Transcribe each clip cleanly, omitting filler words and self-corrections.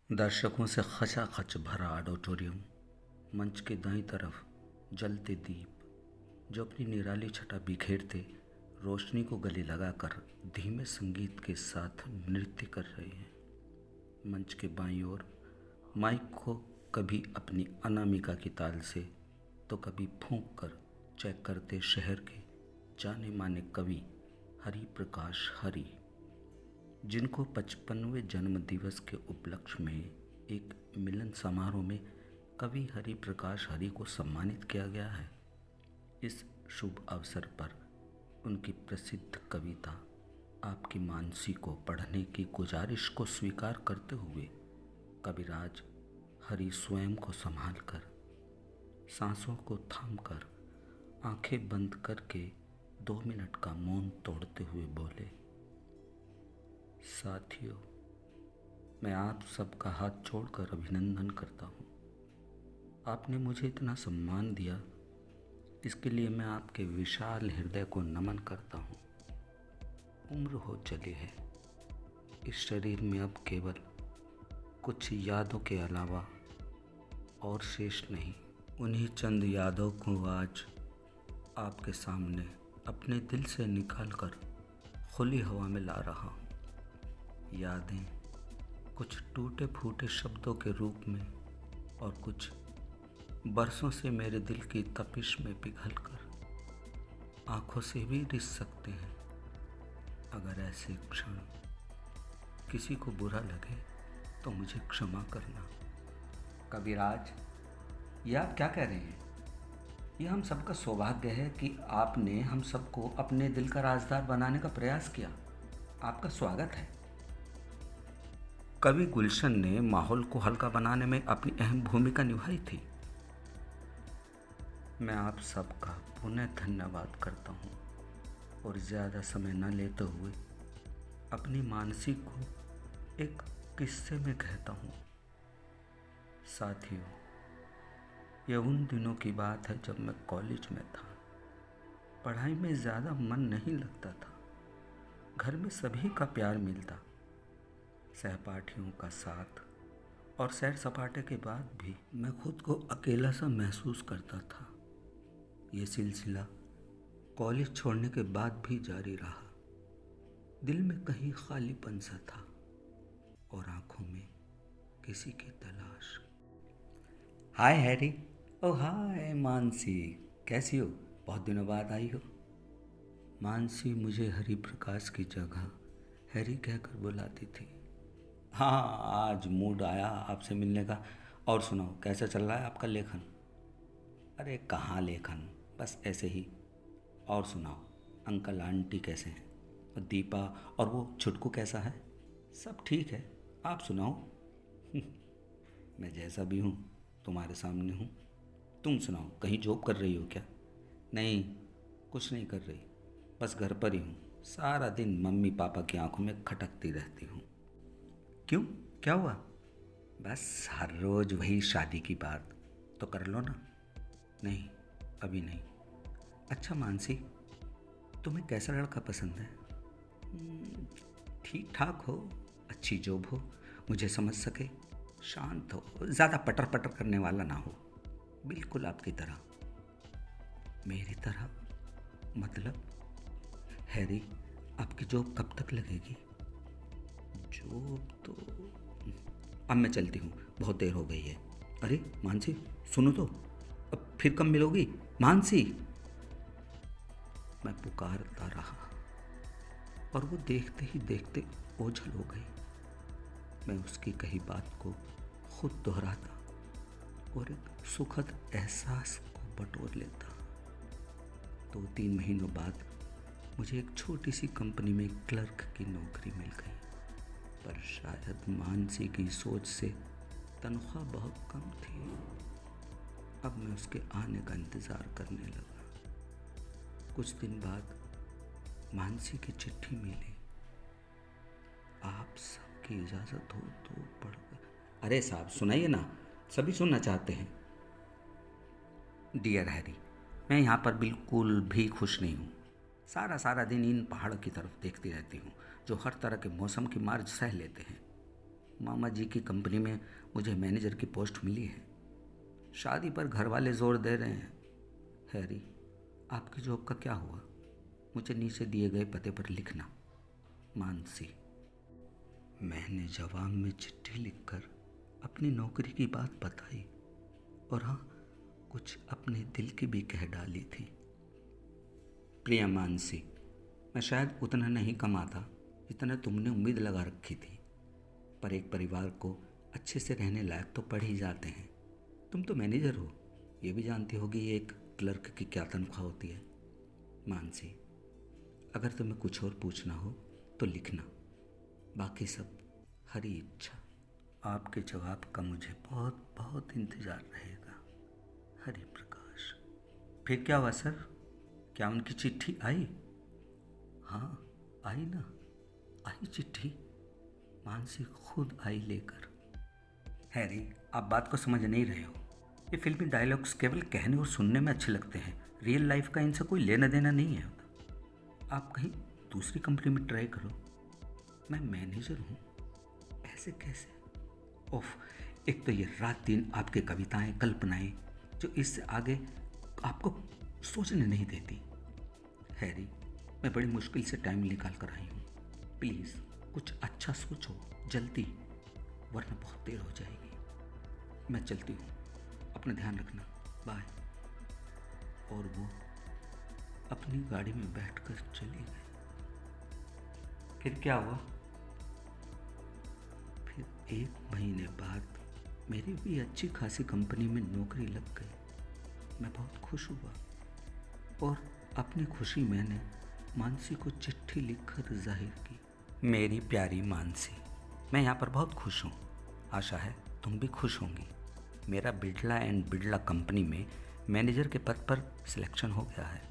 दर्शकों से खचाखच भरा ऑडिटोरियम, मंच के दाईं तरफ जलते दीप जो अपनी निराली छटा बिखेरते रोशनी को गले लगाकर धीमे संगीत के साथ नृत्य कर रहे हैं। मंच के बाईं ओर माइक को कभी अपनी अनामिका की ताल से तो कभी फूंक कर चेक करते शहर के जाने माने कवि हरि प्रकाश हरि, जिनको 55वें जन्म दिवस के उपलक्ष्य में एक मिलन समारोह में कवि हरि प्रकाश हरि को सम्मानित किया गया है। इस शुभ अवसर पर उनकी प्रसिद्ध कविता आपकी मानसी को पढ़ने की गुजारिश को स्वीकार करते हुए कविराज हरि स्वयं को संभालकर, सांसों को थामकर, आंखें बंद करके 2 मिनट का मौन तोड़ते हुए बोले, साथियों, मैं आप सबका हाथ जोड़कर अभिनंदन करता हूँ। आपने मुझे इतना सम्मान दिया, इसके लिए मैं आपके विशाल हृदय को नमन करता हूँ। उम्र हो चली है, इस शरीर में अब केवल कुछ यादों के अलावा और शेष नहीं। उन्हीं चंद यादों को आज आपके सामने अपने दिल से निकालकर खुली हवा में ला रहा हूँ। यादें कुछ टूटे फूटे शब्दों के रूप में और कुछ बरसों से मेरे दिल की तपिश में पिघलकर आंखों से भी रिस सकते हैं। अगर ऐसे क्षण किसी को बुरा लगे तो मुझे क्षमा करना। कविराज, ये आप क्या कह रहे हैं? यह हम सबका सौभाग्य है कि आपने हम सबको अपने दिल का राजदार बनाने का प्रयास किया। आपका स्वागत है। कवि गुलशन ने माहौल को हल्का बनाने में अपनी अहम भूमिका निभाई थी। मैं आप सबका पुनः धन्यवाद करता हूँ और ज़्यादा समय न लेते हुए अपनी मानसी को एक किस्से में कहता हूँ। साथियों, यह उन दिनों की बात है जब मैं कॉलेज में था। पढ़ाई में ज़्यादा मन नहीं लगता था। घर में सभी का प्यार मिलता, सहपाठियों का साथ, और सैर सपाटे के बाद भी मैं खुद को अकेला सा महसूस करता था। ये सिलसिला कॉलेज छोड़ने के बाद भी जारी रहा। दिल में कहीं खालीपन सा था और आंखों में किसी की तलाश। हाय हैरी। ओ हाय मानसी, कैसी हो? बहुत दिनों बाद आई हो। मानसी मुझे हरि प्रकाश की जगह हैरी कहकर बुलाती थी। हाँ, आज मूड आया आपसे मिलने का। और सुनाओ, कैसा चल रहा है आपका लेखन? अरे कहाँ लेखन, बस ऐसे ही। और सुनाओ, अंकल आंटी कैसे हैं? और दीपा और वो छुटकू कैसा है? सब ठीक है, आप सुनाओ। मैं जैसा भी हूँ तुम्हारे सामने हूँ। तुम सुनाओ, कहीं जॉब कर रही हो क्या? नहीं, कुछ नहीं कर रही, बस घर पर ही हूँ। सारा दिन मम्मी पापा की आंखों में खटकती रहती हूँ। क्यों, क्या हुआ? बस हर रोज़ वही शादी की बात। तो कर लो ना। नहीं, अभी नहीं। अच्छा मानसी, तुम्हें कैसा लड़का पसंद है? ठीक ठाक हो, अच्छी जॉब हो, मुझे समझ सके, शांत हो, ज़्यादा पटर पटर करने वाला ना हो, बिल्कुल आपकी तरह। मेरी तरह? मतलब? हैरी, आपकी जॉब कब तक लगेगी? जॉब तो अब मैं चलती हूँ, बहुत देर हो गई है। अरे मानसी, सुनो तो, अब फिर कब मिलोगी? मानसी, मैं पुकारता रहा और वो देखते ही देखते ओझल हो गई। मैं उसकी कही बात को खुद दोहराता और एक सुखद एहसास को बटोर लेता। 2-3 महीनों बाद मुझे एक छोटी सी कंपनी में क्लर्क की नौकरी मिल गई, पर शायद मानसी की सोच से तनख्वाह बहुत कम थी। अब मैं उसके आने का इंतज़ार करने लगा। कुछ दिन बाद मानसी की चिट्ठी मिली। आप सबकी इजाज़त हो तो पढ़। अरे साहब, सुनाइए ना, सभी सुनना चाहते हैं। डियर हैरी, मैं यहाँ पर बिल्कुल भी खुश नहीं हूँ। सारा सारा दिन इन पहाड़ों की तरफ देखती रहती हूँ जो हर तरह के मौसम की मार सह लेते हैं। मामा जी की कंपनी में मुझे मैनेजर की पोस्ट मिली है। शादी पर घर वाले जोर दे रहे हैं। हैरी, आपकी जॉब का क्या हुआ? मुझे नीचे दिए गए पते पर लिखना। मानसी। मैंने जवाब में चिट्ठी लिखकर अपनी नौकरी की बात बताई और हाँ, कुछ अपने दिल की भी कह डाली थी। प्रिया मानसी, मैं शायद उतना नहीं कमाता जितना तुमने उम्मीद लगा रखी थी, पर एक परिवार को अच्छे से रहने लायक तो पड़ ही जाते हैं। तुम तो मैनेजर हो, ये भी जानती होगी एक क्लर्क की क्या तनख्वाह होती है। मानसी, अगर तुम्हें कुछ और पूछना हो तो लिखना, बाकी सब हरी इच्छा। आपके जवाब का मुझे बहुत बहुत इंतज़ार रहेगा। हरि प्रकाश। फिर क्या हुआ सर? क्या उनकी चिट्ठी आई? हाँ, आई ना, आई चिट्ठी। मानसी खुद आई लेकर। हैरी, आप बात को समझ नहीं रहे हो। ये फिल्मी डायलॉग्स केवल कहने और सुनने में अच्छे लगते हैं, रियल लाइफ का इनसे कोई लेना देना नहीं है। आप कहीं दूसरी कंपनी में ट्राई करो। मैं मैनेजर हूँ, ऐसे कैसे? ओफ, एक तो ये रात दिन आपके कविताएं, कल्पनाएं जो इससे आगे आपको सोचने नहीं देती। हैरी, मैं बड़ी मुश्किल से टाइम निकाल कर आई हूँ, प्लीज़ कुछ अच्छा सोचो जल्दी, वरना बहुत देर हो जाएगी। मैं चलती हूँ, अपना ध्यान रखना, बाय। और वो अपनी गाड़ी में बैठकर चली गई। फिर क्या हुआ? फिर 1 महीने बाद मेरी भी अच्छी खासी कंपनी में नौकरी लग गई। मैं बहुत खुश हुआ और अपनी खुशी मैंने मानसी को चिट्ठी लिखकर जाहिर की। मेरी प्यारी मानसी, मैं यहाँ पर बहुत खुश हूँ, आशा है तुम भी खुश होंगी। मेरा बिड़ला एंड बिड़ला कंपनी में मैनेजर के पद पर सिलेक्शन हो गया है।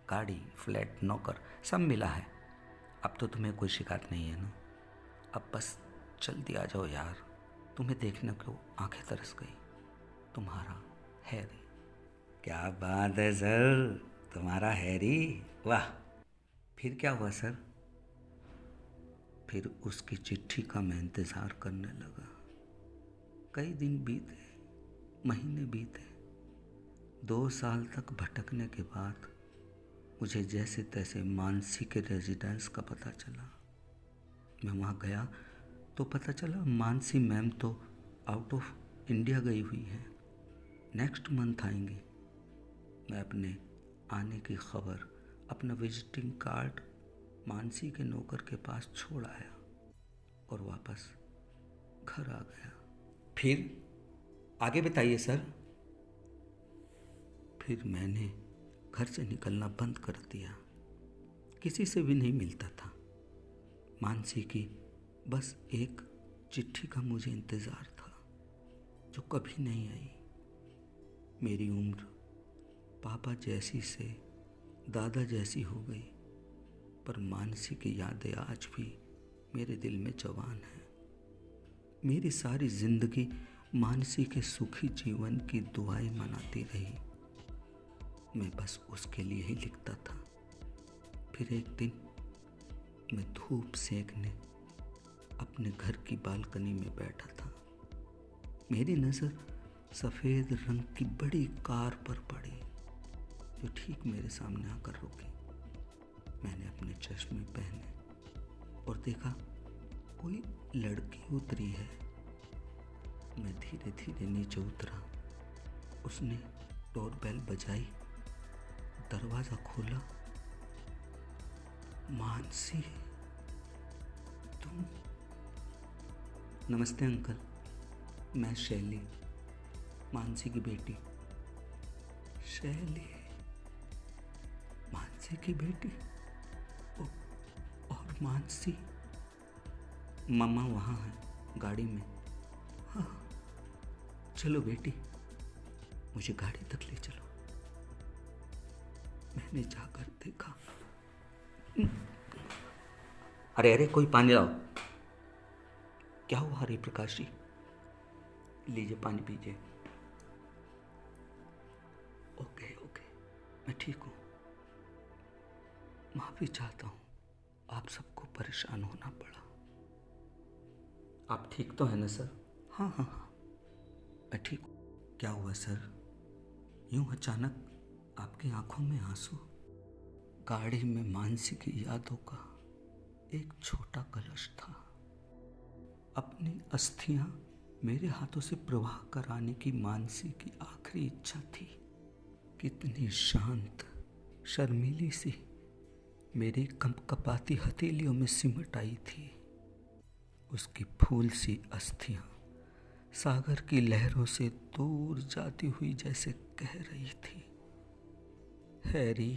गाड़ी, फ्लैट, नौकर सब मिला है। अब तो तुम्हें कोई शिकायत नहीं है ना? अब बस जल्दी आ जाओ यार, तुम्हें देखने को आंखें तरस गई। तुम्हारा हैरी। क्या बात है सर, तुम्हारा हैरी, वाह। फिर क्या हुआ सर? फिर उसकी चिट्ठी का मैं इंतज़ार करने लगा। कई दिन बीते, महीने बीते, 2 साल तक भटकने के बाद मुझे जैसे तैसे मानसी के रेजिडेंस का पता चला। मैं वहाँ गया तो पता चला मानसी मैम तो आउट ऑफ इंडिया गई हुई है, नेक्स्ट मंथ आएंगी। मैं अपने आने की खबर, अपना विजिटिंग कार्ड मानसी के नौकर के पास छोड़ आया और वापस घर आ गया। फिर आगे बताइए सर। फिर मैंने घर से निकलना बंद कर दिया, किसी से भी नहीं मिलता था। मानसी की बस एक चिट्ठी का मुझे इंतज़ार था जो कभी नहीं आई। मेरी उम्र पापा जैसी से दादा जैसी हो गई, पर मानसी की यादें आज भी मेरे दिल में जवान हैं। मेरी सारी ज़िंदगी मानसी के सुखी जीवन की दुआएं मनाती रही। मैं बस उसके लिए ही लिखता था। फिर एक दिन मैं धूप सेकने अपने घर की बालकनी में बैठा था। मेरी नज़र सफ़ेद रंग की बड़ी कार पर पड़ी जो ठीक मेरे सामने आकर रुकी। मैंने अपने चश्मे पहने और देखा कोई लड़की उतरी है। मैं धीरे धीरे नीचे उतरा। उसने डोरबेल बजाई, दरवाज़ा खोला। मानसी, तुम? नमस्ते अंकल, मैं शैली, मानसी की बेटी। शैली, मानसी की बेटी? और मानसी? मामा वहाँ है गाड़ी में। हाँ, चलो बेटी, मुझे गाड़ी तक ले चलो। मैंने जाकर देखा। अरे अरे, कोई पानी लाओ। क्या हुआ हरि प्रकाश जी? लीजिए पानी पीजिए। ओके ओके, मैं ठीक हूँ। माफ़ी चाहता हूँ, आप सबको परेशान होना पड़ा। आप ठीक तो हैं ना सर? हाँ हाँ हाँ, मैं ठीक हूँ। क्या हुआ सर, यूं अचानक आपकी आंखों में आंसू? गाड़ी में मानसी की यादों का एक छोटा कलश था। अपनी अस्थियां मेरे हाथों से प्रवाह कराने की मानसी की आखिरी इच्छा थी। कितनी शांत, शर्मीली सी मेरी कंपकपाती हथेलियों में सिमट आई थी। उसकी फूल सी अस्थियां सागर की लहरों से दूर जाती हुई जैसे कह रही थी, हैरी,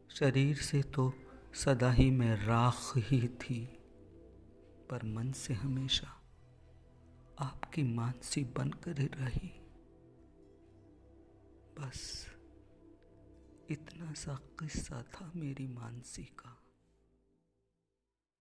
शरीर से तो सदा ही मैं राख ही थी, पर मन से हमेशा आपकी मानसी बनकर ही रही। बस इतना सा किस्सा था मेरी मानसी का।